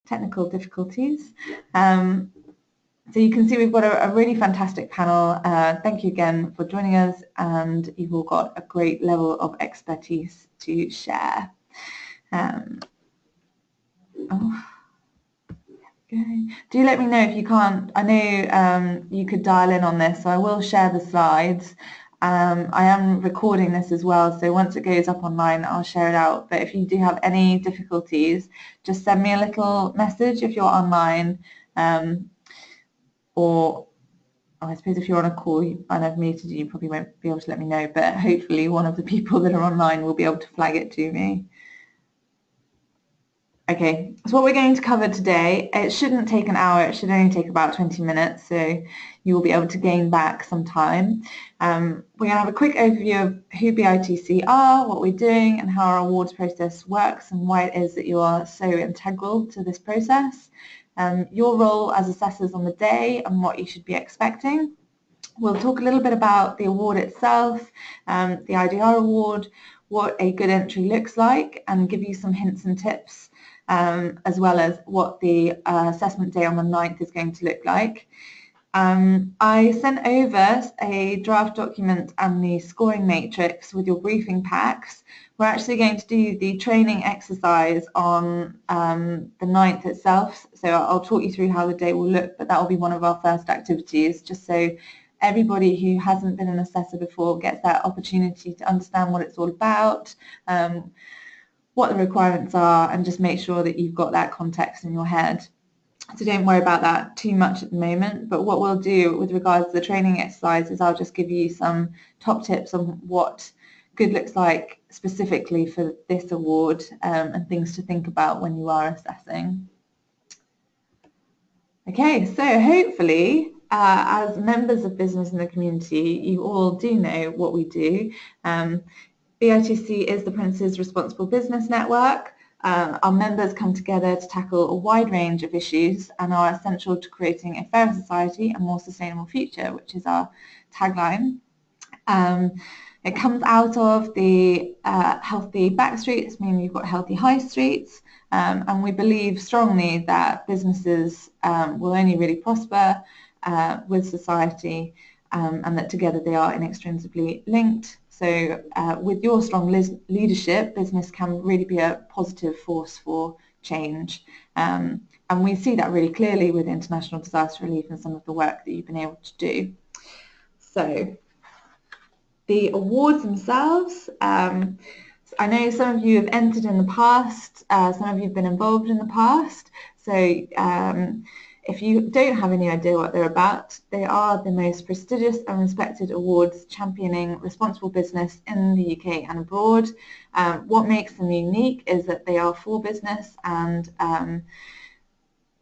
technical difficulties. So you can see we've got a really fantastic panel. Thank you again for joining us, and you've all got a great level of expertise to share. Do let me know if you can't. I know you could dial in on this, so I will share the slides. I am recording this as well, so once it goes up online, I'll share it out. But if you do have any difficulties, just send me a little message if you're online, or I suppose if you're on a call and I've muted you, you probably won't be able to let me know, but hopefully one of the people that are online will be able to flag it to me. Okay, so what we're going to cover today, it shouldn't take an hour, it should only take about 20 minutes, so you will be able to gain back some time. We're going to have a quick overview of who BITC are, what we're doing, and how our awards process works, and why it is that you are so integral to this process. Your role as assessors on the day and what you should be expecting. We'll talk a little bit about the award itself, the IDR award, what a good entry looks like, and give you some hints and tips, as well as what the assessment day on the 9th is going to look like. I sent over a draft document and the scoring matrix with your briefing packs. We're actually going to do the training exercise on the 9th itself, so I'll talk you through how the day will look, but that will be one of our first activities, just so everybody who hasn't been an assessor before gets that opportunity to understand what it's all about, what the requirements are, and just make sure that you've got that context in your head. So don't worry about that too much at the moment, but what we'll do with regards to the training exercise is I'll just give you some top tips on what good looks like specifically for this award, and things to think about when you are assessing. Okay, so hopefully as members of business in the community, you all do know what we do. BITC is the Prince's Responsible Business Network. Our members come together to tackle a wide range of issues and are essential to creating a fairer society and more sustainable future, which is our tagline. It comes out of the healthy back streets, meaning you've got healthy high streets, and we believe strongly that businesses will only really prosper with society, and that together they are inextricably linked. So with your strong leadership, business can really be a positive force for change. And we see that really clearly with international disaster relief and some of the work that you've been able to do. So the awards themselves, I know some of you have entered in the past, some of you have been involved in the past, so if you don't have any idea what they're about, they are the most prestigious and respected awards championing responsible business in the UK and abroad. What makes them unique is that they are for business and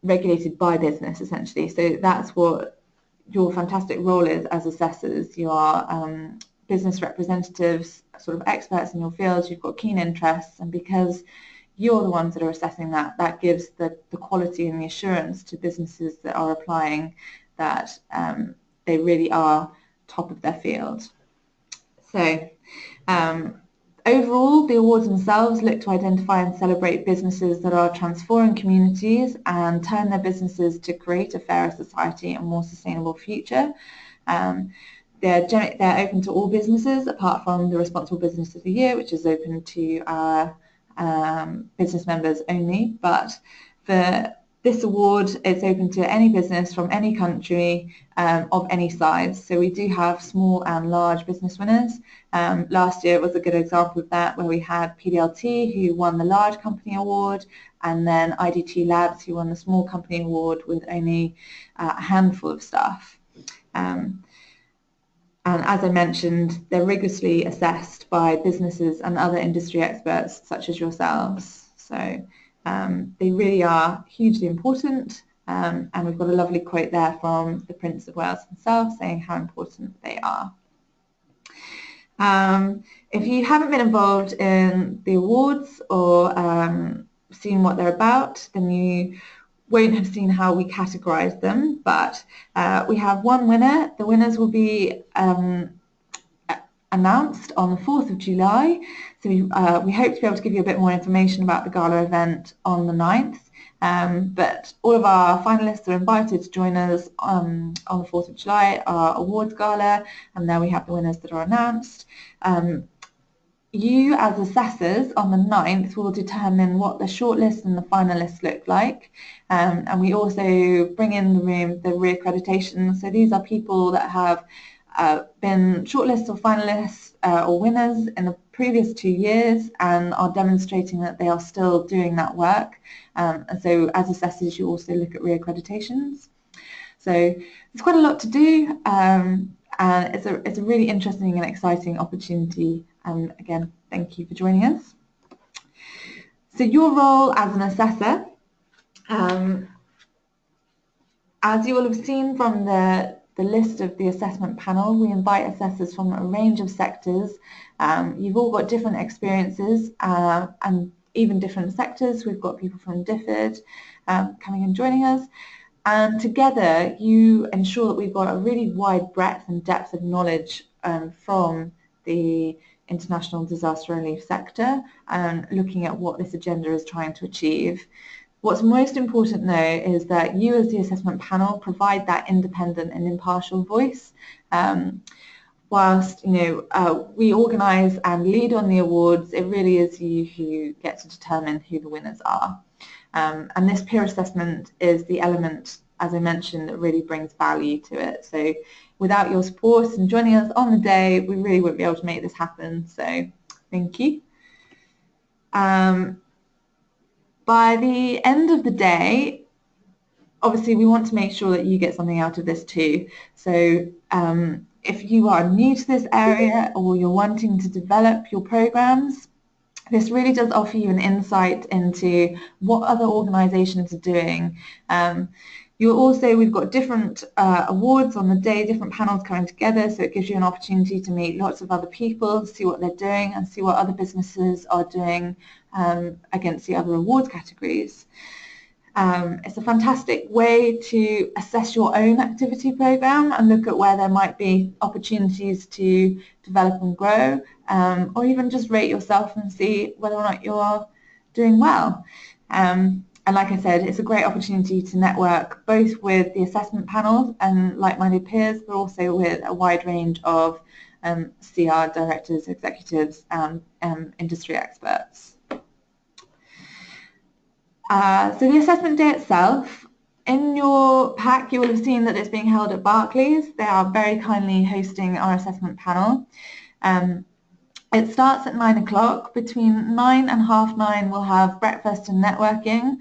regulated by business, essentially. So that's what your fantastic role is as assessors. You are business representatives, sort of experts in your fields, you've got keen interests, and because you're the ones that are assessing that, that gives the quality and the assurance to businesses that are applying that they really are top of their field. So overall, the awards themselves look to identify and celebrate businesses that are transforming communities and turn their businesses to create a fairer society and more sustainable future. They're open to all businesses apart from the Responsible Business of the Year, which is open to our business members only, but for this award it's open to any business from any country of any size. So we do have small and large business winners. Last year was a good example of that, where we had PDLT who won the large company award, and then IDT Labs who won the small company award with only a handful of staff. And as I mentioned, they're rigorously assessed by businesses and other industry experts such as yourselves. So they really are hugely important, and we've got a lovely quote there from the Prince of Wales himself saying how important they are. If you haven't been involved in the awards or seen what they're about, then you won't have seen how we categorize them, but we have one winner. The winners will be announced on the 4th of July. So we hope to be able to give you a bit more information about the gala event on the 9th. But all of our finalists are invited to join us on the 4th of July, our awards gala, and there we have the winners that are announced. You as assessors on the 9th will determine what the shortlist and the finalists look like, and we also bring in the room the reaccreditation. So these are people that have been shortlists or finalists or winners in the previous 2 years and are demonstrating that they are still doing that work. And so as assessors you also look at reaccreditations. So there's quite a lot to do, and it's a really interesting and exciting opportunity. Again, thank you for joining us. So your role as an assessor, as you will have seen from the list of the assessment panel, we invite assessors from a range of sectors. You've all got different experiences and even different sectors. We've got people from DFID coming and joining us. And together you ensure that we've got a really wide breadth and depth of knowledge from the international disaster relief sector and looking at what this agenda is trying to achieve. What's most important though is that you as the assessment panel provide that independent and impartial voice. Whilst we organise and lead on the awards, it really is you who get to determine who the winners are. And this peer assessment is the element, as I mentioned, that really brings value to it. So without your support and joining us on the day, we really wouldn't be able to make this happen. So thank you. By the end of the day, obviously we want to make sure that you get something out of this too. So if you are new to this area or you're wanting to develop your programs, this really does offer you an insight into what other organisations are doing. We've got different awards on the day, different panels coming together, so it gives you an opportunity to meet lots of other people, see what they're doing and see what other businesses are doing against the other award categories. It's a fantastic way to assess your own activity programme and look at where there might be opportunities to develop and grow, or even just rate yourself and see whether or not you're doing well. And like I said, it's a great opportunity to network both with the assessment panels and like-minded peers, but also with a wide range of CR directors, executives and industry experts. So the assessment day itself, in your pack you will have seen that it's being held at Barclays. They are very kindly hosting our assessment panel. It starts at 9 o'clock. Between 9 and 9:30 we'll have breakfast and networking.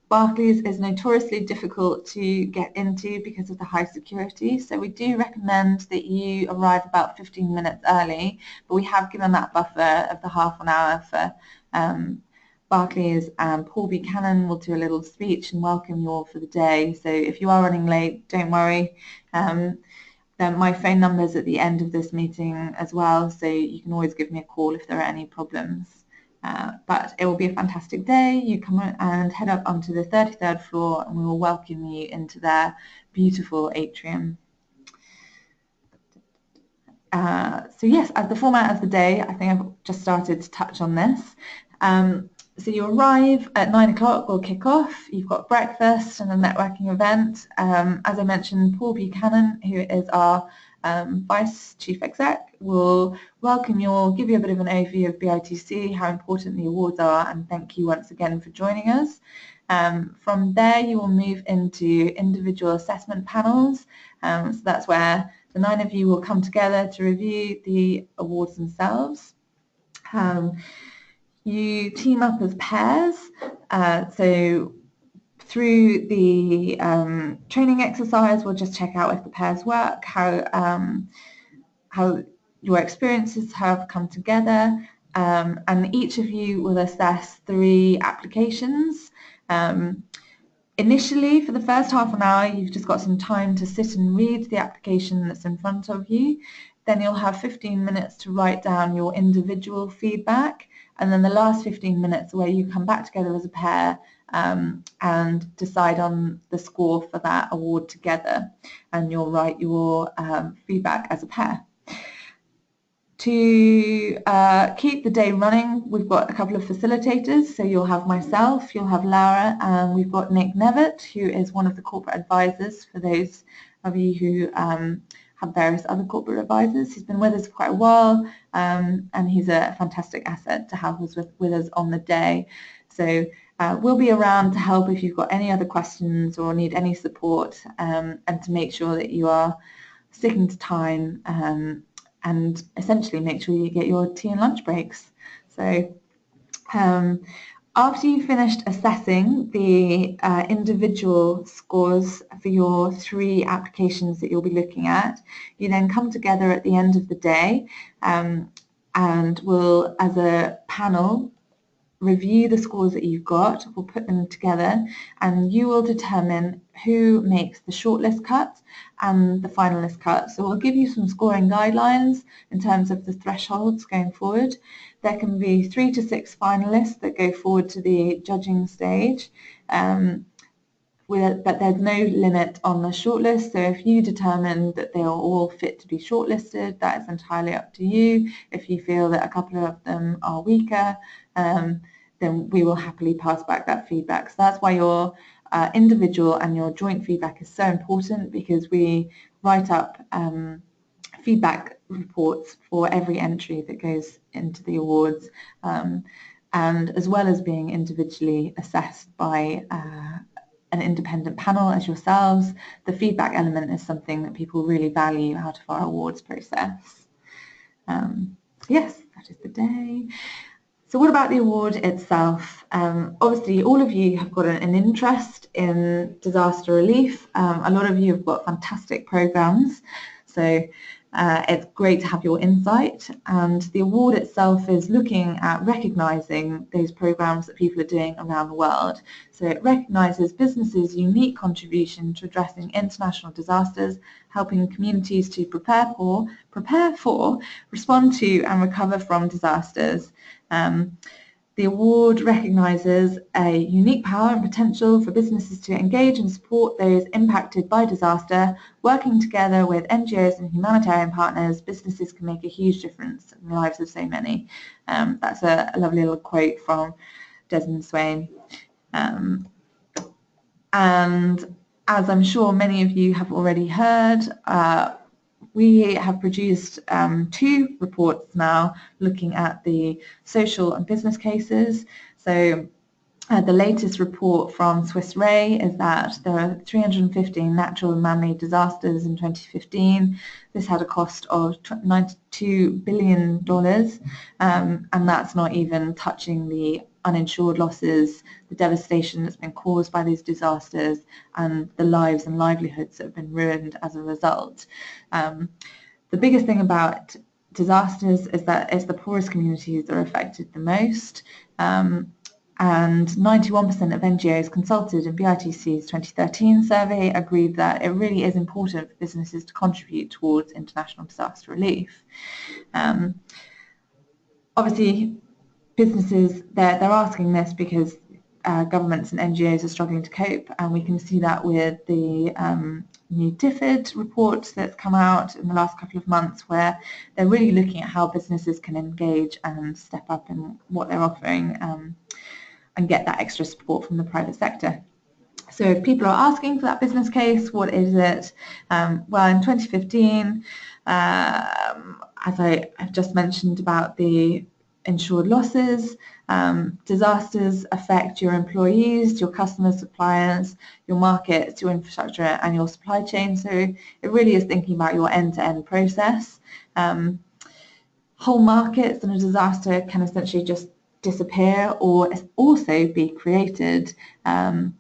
Barclays is notoriously difficult to get into because of the high security, so we do recommend that you arrive about 15 minutes early, but we have given that buffer of the half an hour for Barclays, and Paul Buchanan will do a little speech and welcome you all for the day. So if you are running late, don't worry. Then my phone number is at the end of this meeting as well, so you can always give me a call if there are any problems. But it will be a fantastic day. You come and head up onto the 33rd floor and we will welcome you into their beautiful atrium. So yes, as the format of the day, I think I've just started to touch on this. So you arrive at 9 o'clock, we'll kick off. You've got breakfast and a networking event. As I mentioned, Paul Buchanan, who is our Vice Chief Exec, will welcome you all, give you a bit of an overview of BITC, how important the awards are, and thank you once again for joining us. From there you will move into individual assessment panels. So that's where the 9 of you will come together to review the awards themselves. You team up as pairs, so through the training exercise we'll just check out if the pairs work, how your experiences have come together, and each of you will assess 3 applications. Initially, for the first half an hour, you've just got some time to sit and read the application that's in front of you. Then you'll have 15 minutes to write down your individual feedback, and then the last 15 minutes where you come back together as a pair and decide on the score for that award together, and you'll write your feedback as a pair. To keep the day running, we've got a couple of facilitators. So you'll have myself, you'll have Laura, and we've got Nick Nevitt, who is one of the corporate advisors for those of you who have various other corporate advisors. He's been with us for quite a while, and he's a fantastic asset to have us with us on the day. So we'll be around to help if you've got any other questions or need any support, and to make sure that you are sticking to time, and essentially make sure you get your tea and lunch breaks. So after you've finished assessing the individual scores for your 3 applications that you'll be looking at, you then come together at the end of the day, and we'll, as a panel, review the scores that you've got, we'll put them together, and you will determine who makes the shortlist cut and the finalist cut. So we'll give you some scoring guidelines in terms of the thresholds going forward. There can be 3 to 6 finalists that go forward to the judging stage, but there's no limit on the shortlist. So if you determine that they are all fit to be shortlisted, that is entirely up to you. If you feel that a couple of them are weaker, then we will happily pass back that feedback. So that's why your individual and your joint feedback is so important, because we write up feedback reports for every entry that goes into the awards, and as well as being individually assessed by an independent panel as yourselves, the feedback element is something that people really value out of our awards process. Yes, that is the day. So what about the award itself? Obviously, all of you have got an interest in disaster relief. A lot of you have got fantastic programs, so it's great to have your insight. And the award itself is looking at recognising those programs that people are doing around the world. So it recognises businesses' unique contribution to addressing international disasters, helping communities to prepare for, respond to and recover from disasters. The award recognises a unique power and potential for businesses to engage and support those impacted by disaster. Working together with NGOs and humanitarian partners, businesses can make a huge difference in the lives of so many. That's a lovely little quote from Desmond Swain. And as I'm sure many of you have already heard, we have produced 2 reports now looking at the social and business cases. So the latest report from Swiss Re is that there are 315 natural and man-made disasters in 2015. This had a cost of $92 billion, and that's not even touching the uninsured losses, the devastation that's been caused by these disasters, and the lives and livelihoods that have been ruined as a result. The biggest thing about disasters is that it's the poorest communities that are affected the most, and 91% of NGOs consulted in BITC's 2013 survey agreed that it really is important for businesses to contribute towards international disaster relief. Obviously, businesses, they're asking this because governments and NGOs are struggling to cope, and we can see that with the new DFID report that's come out in the last couple of months, where they're really looking at how businesses can engage and step up in what they're offering, and get that extra support from the private sector. So if people are asking for that business case, what is it? Well, in 2015, as I've just mentioned about the insured losses, disasters affect your employees, your customers, suppliers, your markets, your infrastructure, and your supply chain. So it really is thinking about your end-to-end process. Whole markets in a disaster can essentially just disappear or also be created. And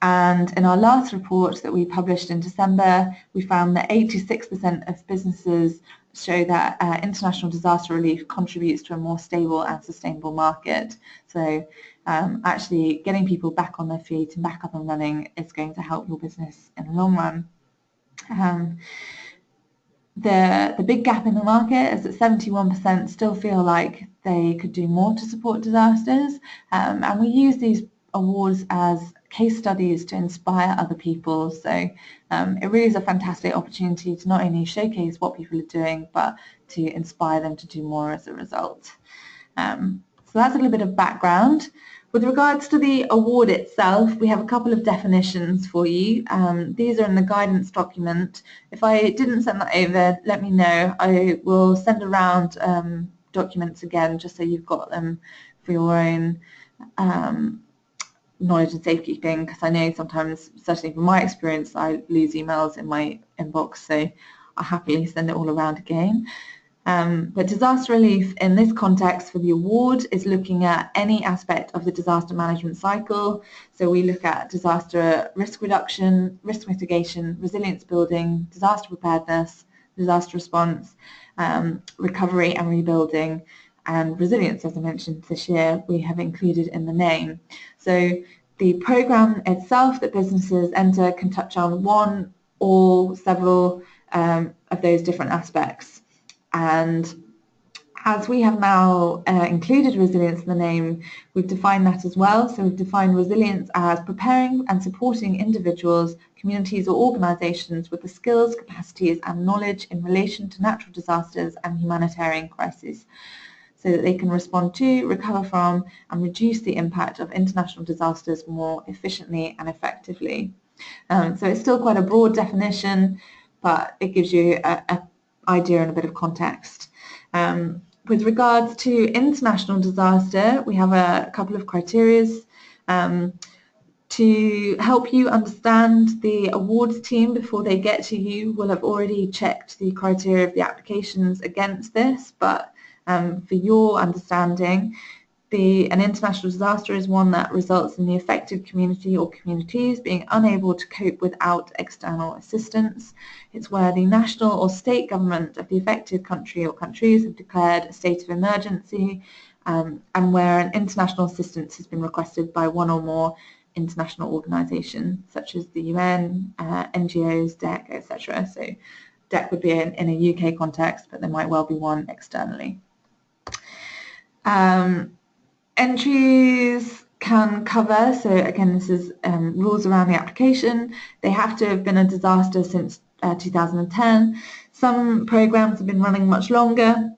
in our last report that we published in December, we found that 86% of businesses show that international disaster relief contributes to a more stable and sustainable market. So actually getting people back on their feet and back up and running is going to help your business in the long run. The big gap in the market is that 71% still feel like they could do more to support disasters, and we use these awards as case studies to inspire other people. So it really is a fantastic opportunity to not only showcase what people are doing, but to inspire them to do more as a result. So that's a little bit of background. With regards to the award itself, we have a couple of definitions for you. These are in the guidance document. If I didn't send that over, let me know. I will send around documents again, just so you've got them for your own knowledge and safekeeping, because I know sometimes, certainly from my experience, I lose emails in my inbox, so I'll happily send it all around again. But disaster relief in this context for the award is looking at any aspect of the disaster management cycle. So we look at disaster risk reduction, risk mitigation, resilience building, disaster preparedness, disaster response, recovery and rebuilding, and resilience, as I mentioned this year, we have included in the name. So the programme itself that businesses enter can touch on one or several of those different aspects. And as we have now included resilience in the name, we've defined that as well. So we've defined resilience as preparing and supporting individuals, communities or organisations with the skills, capacities and knowledge in relation to natural disasters and humanitarian crises, so that they can respond to, recover from and reduce the impact of international disasters more efficiently and effectively. So it's still quite a broad definition, but it gives you an idea and a bit of context. With regards to international disaster, we have a couple of criteria to help you understand. The awards team, before they get to you, will have already checked the criteria of the applications against this, but for your understanding, an international disaster is one that results in the affected community or communities being unable to cope without external assistance. It's where the national or state government of the affected country or countries have declared a state of emergency, and where an international assistance has been requested by one or more international organisations, such as the UN, NGOs, DEC, etc. So DEC would be in a UK context, but there might well be one externally. Entries can cover, so again this is rules around the application. They have to have been a disaster since 2010. Some programs have been running much longer,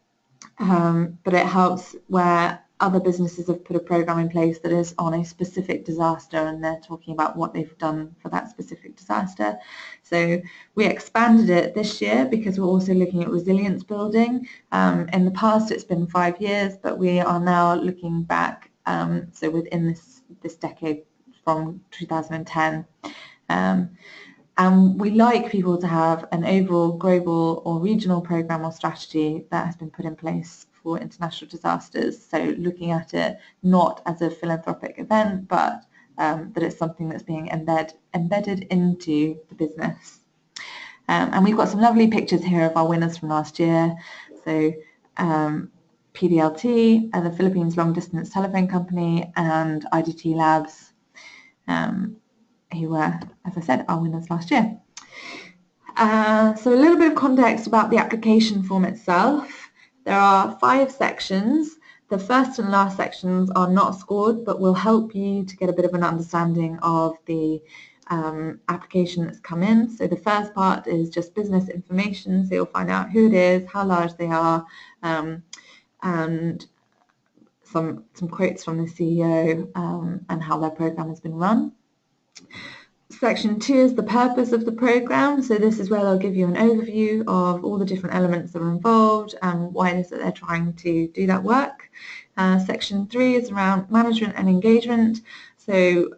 but it helps where other businesses have put a program in place that is on a specific disaster and they're talking about what they've done for that specific disaster. So we expanded it this year because we're also looking at resilience building. In the past it's been 5 years, but we are now looking back, so within this decade from 2010. And we like people to have an overall global or regional program or strategy that has been put in place for international disasters. So looking at it not as a philanthropic event, but that it's something that's being embedded into the business. And we've got some lovely pictures here of our winners from last year. So PDLT, the Philippines Long Distance Telephone Company, and IDT Labs, who were, as I said, our winners last year. So a little bit of context about the application form itself. There are 5 sections. The first and last sections are not scored, but will help you to get a bit of an understanding of the application that's come in. So the first part is just business information, so you'll find out who it is, how large they are, and some quotes from the CEO and how their program has been run. Section 2 is the purpose of the program. So this is where they'll give you an overview of all the different elements that are involved and why it is that they're trying to do that work. Section 3 is around management and engagement. So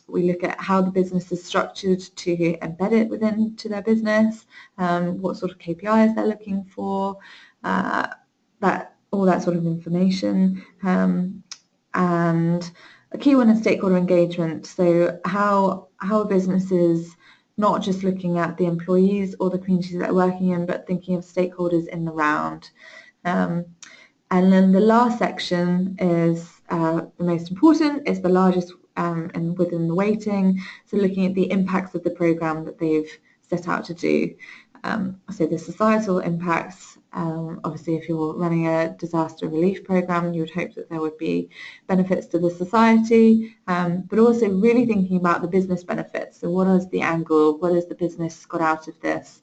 we look at how the business is structured to embed it into their business, what sort of KPIs they're looking for, all that sort of information. And a key one is stakeholder engagement. So how businesses not just looking at the employees or the communities that they're working in, but thinking of stakeholders in the round. And then the last section is the most important, is the largest and within the weighting. So looking at the impacts of the program that they've set out to do. So the societal impacts, Obviously, if you're running a disaster relief program, you would hope that there would be benefits to the society, but also really thinking about the business benefits. So what is the angle? What has the business got out of this?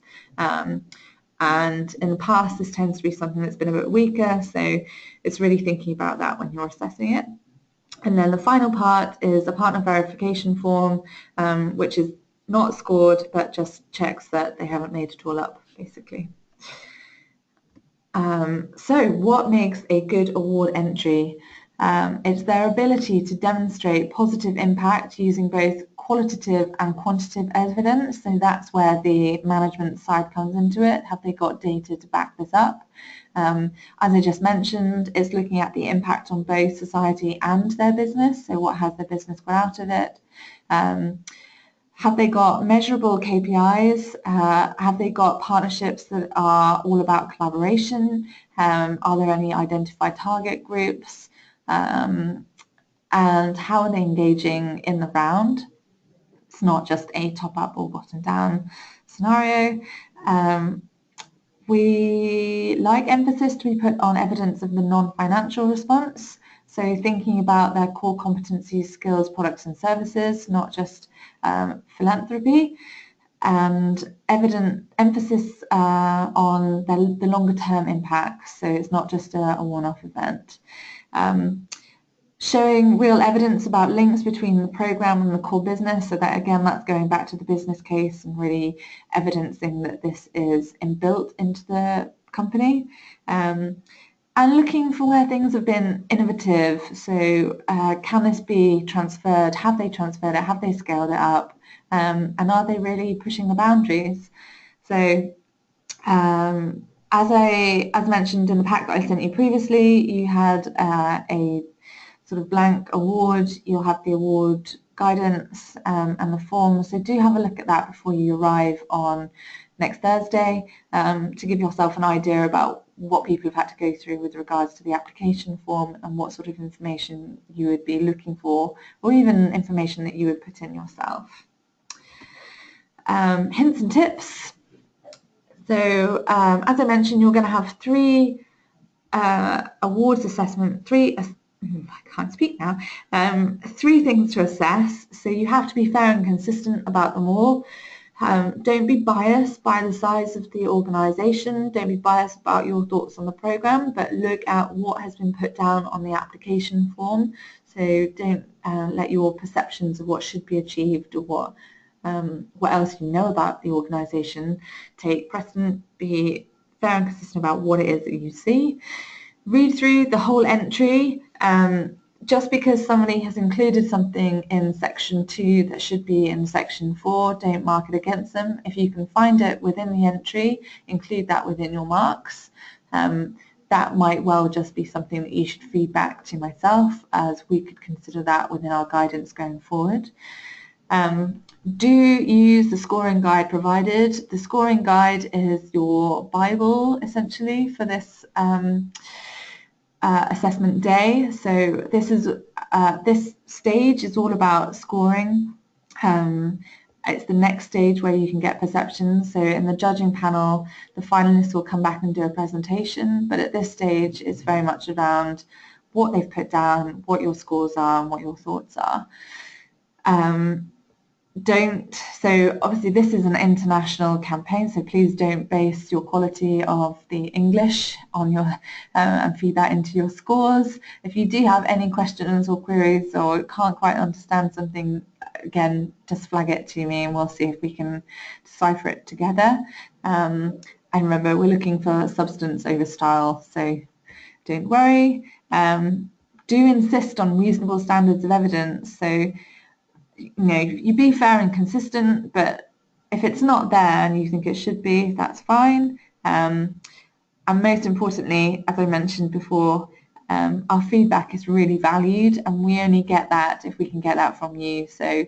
And in the past, this tends to be something that's been a bit weaker, so it's really thinking about that when you're assessing it. And then the final part is a partner verification form, which is not scored, but just checks that they haven't made it all up, basically. So what makes a good award entry? It's their ability to demonstrate positive impact using both qualitative and quantitative evidence. So that's where the management side comes into it. Have they got data to back this up? As I just mentioned, it's looking at the impact on both society and their business. So what has their business got out of it? Have they got measurable KPIs? Have they got partnerships that are all about collaboration? Are there any identified target groups? And how are they engaging in the round? It's not just a top-up or bottom-down scenario. We like emphasis to be put on evidence of the non-financial response. So thinking about their core competencies, skills, products and services, not just philanthropy, and emphasis on the longer term impacts. So it's not just a one-off event. Showing real evidence about links between the program and the core business, so that again, that's going back to the business case and really evidencing that this is inbuilt into the company. And looking for where things have been innovative. So can this be transferred? Have they transferred it? Have they scaled it up? And are they really pushing the boundaries? So as mentioned in the pack that I sent you previously, you had a sort of blank award. You'll have the award guidance and the form. So do have a look at that before you arrive on next Thursday to give yourself an idea about what people have had to go through with regards to the application form and what sort of information you would be looking for, or even information that you would put in yourself. Hints and tips. So as I mentioned, you're going to have three awards assessment, I can't speak now, 3 things to assess. So you have to be fair and consistent about them all. Don't be biased by the size of the organisation, don't be biased about your thoughts on the programme, but look at what has been put down on the application form. So don't let your perceptions of what should be achieved or what else you know about the organisation take precedent. Be fair and consistent about what it is that you see. Read through the whole entry. Just because somebody has included something in section 2 that should be in section 4, don't mark it against them. If you can find it within the entry, include that within your marks. That might well just be something that you should feed back to myself, as we could consider that within our guidance going forward. Do use the scoring guide provided. The scoring guide is your Bible, essentially, for this assessment day. So this stage is all about scoring. It's the next stage where you can get perceptions. So in the judging panel, the finalists will come back and do a presentation, but at this stage it's very much around what they've put down, what your scores are and what your thoughts are. So obviously this is an international campaign, so please don't base your quality of the English on your and feed that into your scores. If you do have any questions or queries or can't quite understand something, again, just flag it to me and we'll see if we can decipher it together. And remember, we're looking for substance over style, so don't worry. Do insist on reasonable standards of evidence. So you be fair and consistent, but if it's not there and you think it should be, that's fine. And most importantly, as I mentioned before, our feedback is really valued, and we only get that if we can get that from you. So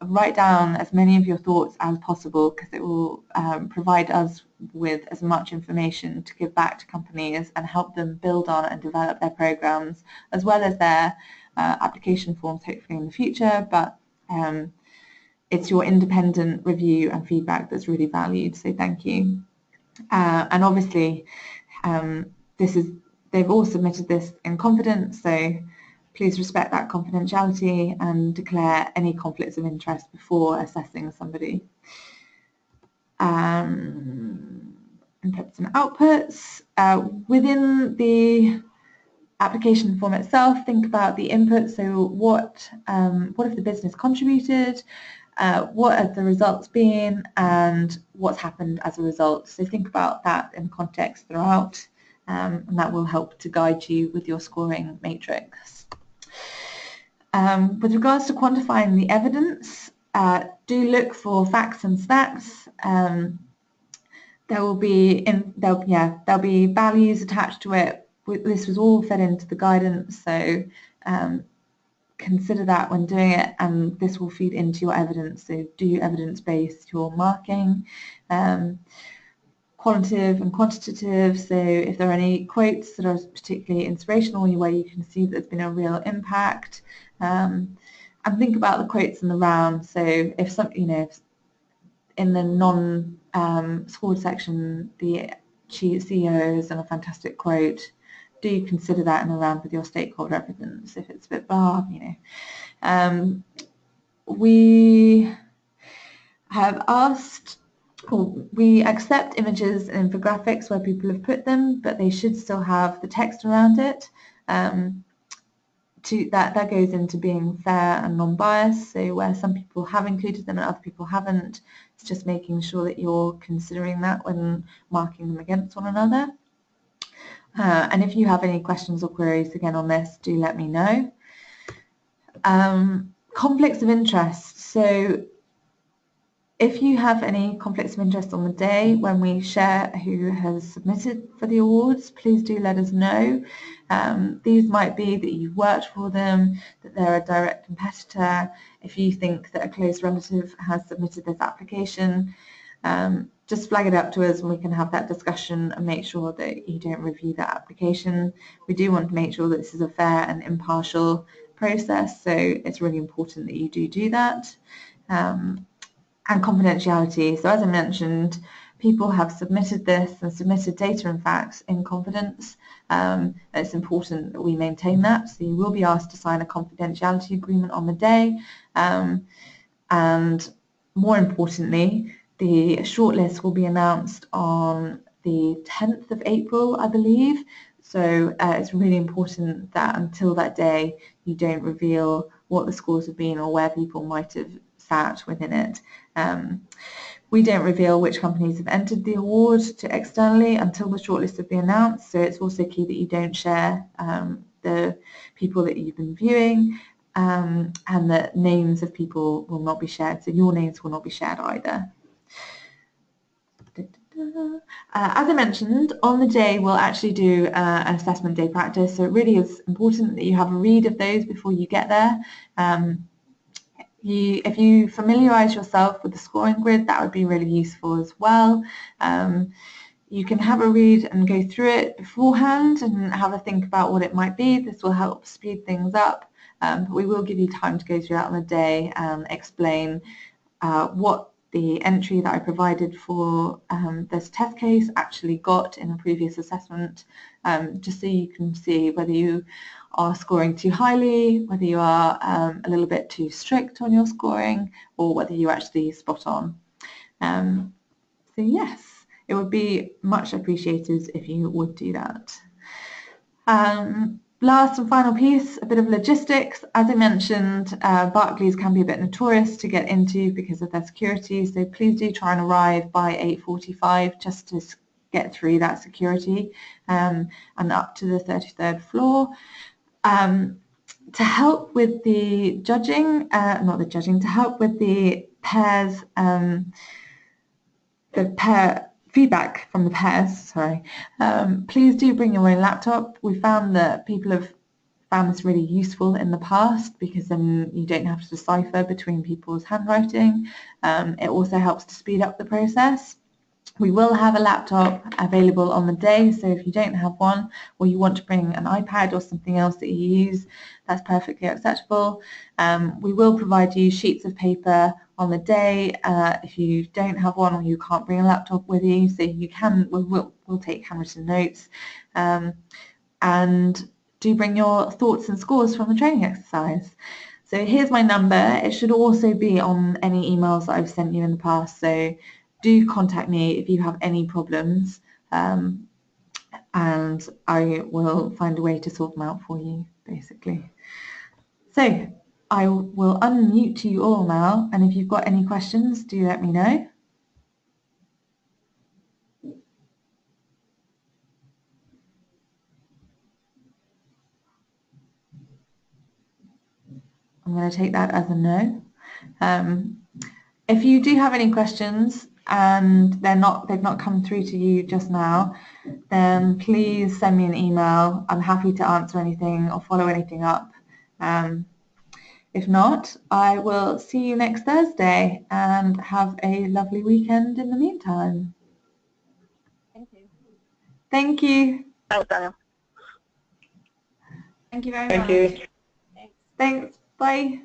write down as many of your thoughts as possible, because it will provide us with as much information to give back to companies and help them build on and develop their programs, as well as their application forms, hopefully in the future. But it's your independent review and feedback that's really valued, so thank you. And obviously, they've all submitted this in confidence, so please respect that confidentiality and declare any conflicts of interest before assessing somebody. Inputs and outputs. Within the application form itself, think about the input. So what have the business contributed? What have the results been? And what's happened as a result? So think about that in context throughout, and that will help to guide you with your scoring matrix. With regards to quantifying the evidence, do look for facts and stats. There'll be values attached to it. This was all fed into the guidance, so consider that when doing it, and this will feed into your evidence. So do evidence-based your marking, qualitative and quantitative. So if there are any quotes that are particularly inspirational, where you can see that there's been a real impact, and think about the quotes in the round. So if some, if in the non-scored section, the CEO has done a fantastic quote, do you consider that in the round with your stakeholder evidence? If it's a bit blah, we have asked, we accept images and infographics where people have put them, but they should still have the text around it. That goes into being fair and non-biased. So where some people have included them and other people haven't, it's just making sure that you're considering that when marking them against one another. And if you have any questions or queries again on this, do let me know. Conflicts of interest. So if you have any conflicts of interest on the day when we share who has submitted for the awards, please do let us know. These might be that you've worked for them, that they're a direct competitor. If you think that a close relative has submitted this application, just flag it up to us and we can have that discussion and make sure that you don't review that application. We do want to make sure that this is a fair and impartial process, so it's really important that you do that. And confidentiality. So as I mentioned, people have submitted this and submitted data and facts in confidence. It's important that we maintain that. So you will be asked to sign a confidentiality agreement on the day. And more importantly, the shortlist will be announced on the 10th of April, I believe. So it's really important that until that day, you don't reveal what the scores have been or where people might have sat within it. We don't reveal which companies have entered the award to externally until the shortlist have been announced, so it's also key that you don't share the people that you've been viewing, and that names of people will not be shared, so your names will not be shared either. As I mentioned, on the day we'll actually do an assessment day practice, so it really is important that you have a read of those before you get there. If you familiarise yourself with the scoring grid, that would be really useful as well. You can have a read and go through it beforehand and have a think about what it might be. This will help speed things up, but we will give you time to go through that on the day and explain what the entry that I provided for this test case actually got in a previous assessment, just so you can see whether you are scoring too highly, whether you are a little bit too strict on your scoring, or whether you're actually spot on. So yes, it would be much appreciated if you would do that. Last and final piece, a bit of logistics. As I mentioned, Barclays can be a bit notorious to get into because of their security, so please do try and arrive by 8:45 just to get through that security and up to the 33rd floor. To help with the judging, to help with the pairs, feedback from the pairs, please do bring your own laptop. We found that people have found this really useful in the past because then you don't have to decipher between people's handwriting. It also helps to speed up the process. We will have a laptop available on the day, so if you don't have one or you want to bring an iPad or something else that you use, that's perfectly acceptable. We will provide you sheets of paper on the day. If you don't have one or you can't bring a laptop with you, so you can, we'll take handwritten notes. And do bring your thoughts and scores from the training exercise. So here's my number. It should also be on any emails that I've sent you in the past. So do contact me if you have any problems, and I will find a way to sort them out for you, basically. So I will unmute you all now, and if you've got any questions, do let me know. I'm going to take that as a no. If you do have any questions and they've not come through to you just now, then please send me an email. I'm happy to answer anything or follow anything up. If not, I will see you next Thursday and have a lovely weekend in the meantime. Thank you. Thank you. Thanks, Daniel. Thank you very much. Thank you. Thanks. Bye.